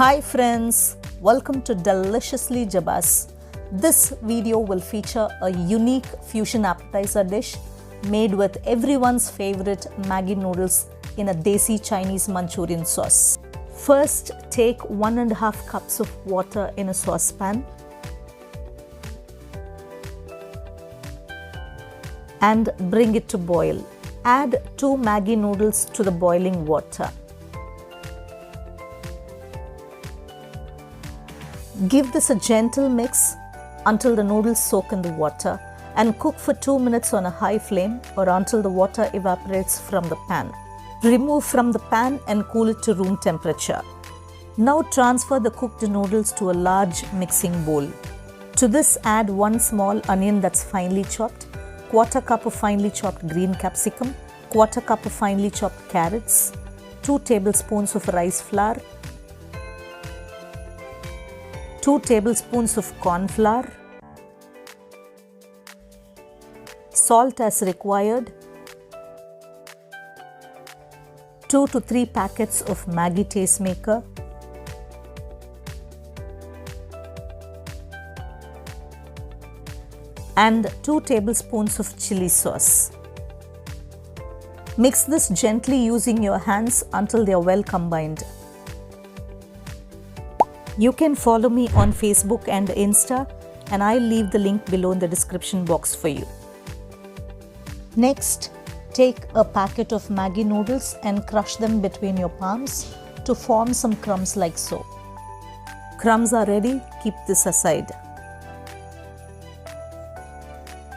Hi friends, welcome to Deliciously Jebas. This video will feature a unique fusion appetizer dish made with everyone's favorite Maggi noodles in a Desi Chinese Manchurian sauce. First, take 1.5 cups of water in a saucepan and bring it to boil. Add 2 Maggi noodles to the boiling water. Give this a gentle mix until the noodles soak in the water and cook for 2 minutes on a high flame or until the water evaporates from the pan. Remove from the pan and cool it to room temperature. Now transfer the cooked noodles to a large mixing bowl. To this add 1 small onion that's finely chopped, 1/4 cup of finely chopped green capsicum, 1/4 cup of finely chopped carrots, 2 tablespoons of rice flour, 2 tablespoons of corn flour, salt as required, 2 to 3 packets of Maggi Tastemaker, and 2 tablespoons of chili sauce. Mix this gently using your hands until they are well combined. You can follow me on Facebook and Insta, and I'll leave the link below in the description box for you. Next, take a packet of Maggi noodles and crush them between your palms to form some crumbs like so. Crumbs are ready, keep this aside.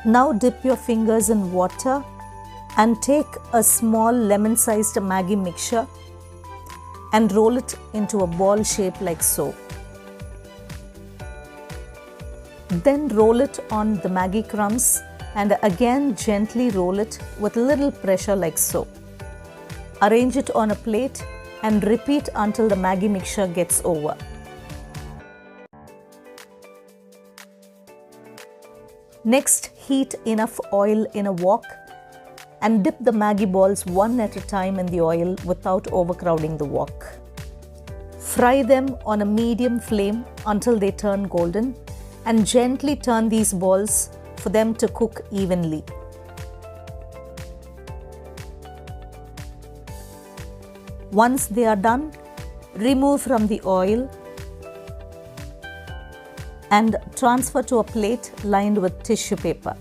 Now dip your fingers in water and take a small lemon-sized Maggi mixture and roll it into a ball shape like so. Then roll it on the Maggi crumbs and again gently roll it with little pressure like so. Arrange it on a plate and repeat until the Maggi mixture gets over. Next, heat enough oil in a wok and dip the Maggi balls one at a time in the oil without overcrowding the wok. Fry them on a medium flame until they turn golden and gently turn these balls for them to cook evenly. Once they are done, remove from the oil and transfer to a plate lined with tissue paper.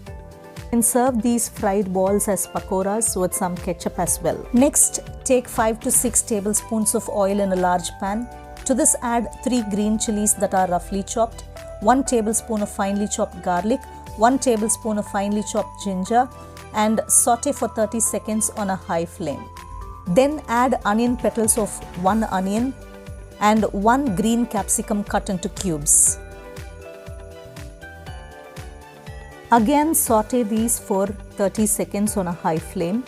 And serve these fried balls as pakoras with some ketchup as well. Next, take 5 to 6 tablespoons of oil in a large pan. To this add 3 green chilies that are roughly chopped, 1 tablespoon of finely chopped garlic, 1 tablespoon of finely chopped ginger, and saute for 30 seconds on a high flame. Then add onion petals of 1 onion and 1 green capsicum cut into cubes. Again saute these for 30 seconds on a high flame.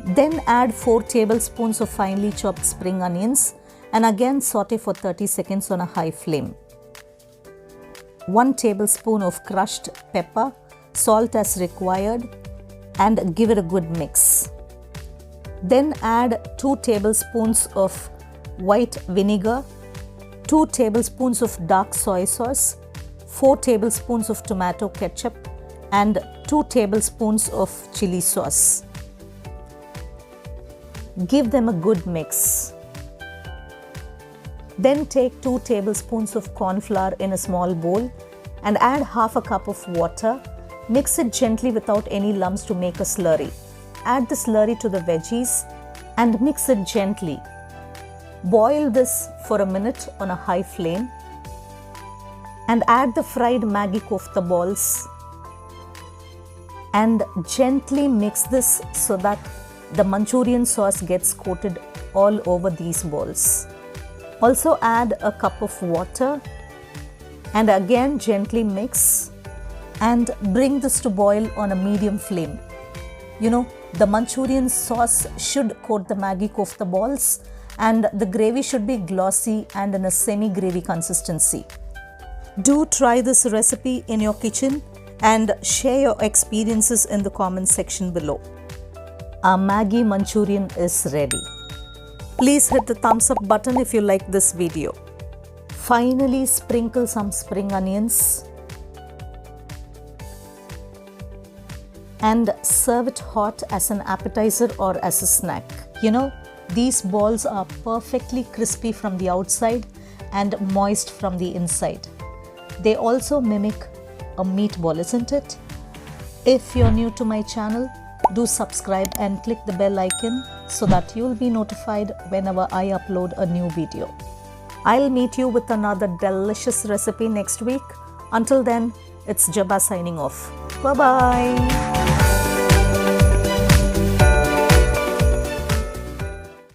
Then add 4 tablespoons of finely chopped spring onions and again saute for 30 seconds on a high flame. 1 tablespoon of crushed pepper, salt as required, and give it a good mix. Then add 2 tablespoons of white vinegar, 2 tablespoons of dark soy sauce, 4 tablespoons of tomato ketchup, and 2 tablespoons of chili sauce. Give them a good mix. Then take 2 tablespoons of corn flour in a small bowl and add 1/2 cup of water. Mix it gently without any lumps to make a slurry. Add the slurry to the veggies and mix it gently. Boil this for a minute on a high flame and add the fried Maggi kofta balls and gently mix this so that the Manchurian sauce gets coated all over these balls. Also add a cup of water and again gently mix and bring this to boil on a medium flame. You know, the Manchurian sauce should coat the Maggi kofta balls and the gravy should be glossy and in a semi-gravy consistency. Do try this recipe in your kitchen and share your experiences in the comment section below. Our Maggi Manchurian is ready. Please hit the thumbs up button if you like this video. Finally, sprinkle some spring onions and serve it hot as an appetizer or as a snack. You know, these balls are perfectly crispy from the outside and moist from the inside. They also mimic a meatball, isn't it? If you're new to my channel, do subscribe and click the bell icon so that you'll be notified whenever I upload a new video. I'll meet you with another delicious recipe next week. Until then, it's Jeba signing off. Bye-bye.